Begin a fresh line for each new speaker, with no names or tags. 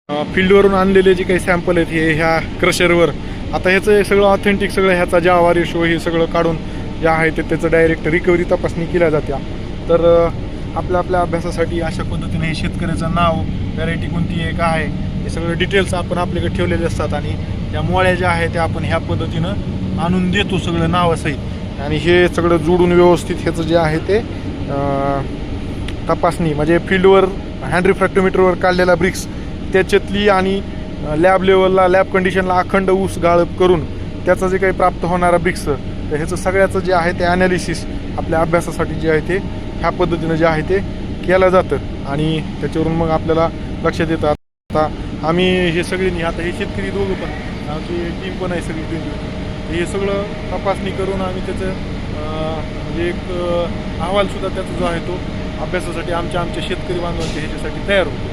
फील्डवरून आणलेले जे काही सॅम्पल आहेत हे ह्या क्रशरवर आता ह्याचं सगळं ऑथेंटिक सगळं ह्याचा ज्या रेशो हे सगळं काढून जे आहे ते त्याचं डायरेक्ट रिकव्हरी तपासणी केल्या जाते. तर आपल्या अभ्यासासाठी अशा पद्धतीने हे शेतकऱ्याचं नाव, व्हरायटी कोणती आहे, काय आहे, हे सगळं डिटेल्स आपण आपल्याकडे ठेवलेले असतात आणि त्या मोळ्या ज्या आहेत त्या आपण ह्या पद्धतीनं आणून देतो सगळं नावासहित. आणि हे सगळं जोडून व्यवस्थित ह्याचं जे आहे ते तपासणी म्हणजे फील्डवर हँड रिफ्रॅक्टोमीटरवर काढलेला ब्रिक्स त्याच्यातली आणि लॅब लेवलला लॅब कंडिशनला अखंड ऊस गाळप करून त्याचं जे काही प्राप्त होणारा ब्रिक्स तर ह्याचं सगळ्याचं जे आहे ते ॲनालिसिस आपल्या अभ्यासासाठी जे आहे ते ह्या पद्धतीनं जे आहे ते केलं जातं आणि त्याच्यावरून मग आपल्याला लक्षात येतं. आता आम्ही हे सगळ्यांनी आता हे शेतकरी दोघं पण आमची टीम पण आहे सगळी टीम हे सगळं तपासणी करून आम्ही त्याचं म्हणजे एक अहवालसुद्धा त्याचा जो आहे तो अभ्यासासाठी आमच्या शेतकरी बांधवांच्या ह्याच्यासाठी तयार होतो.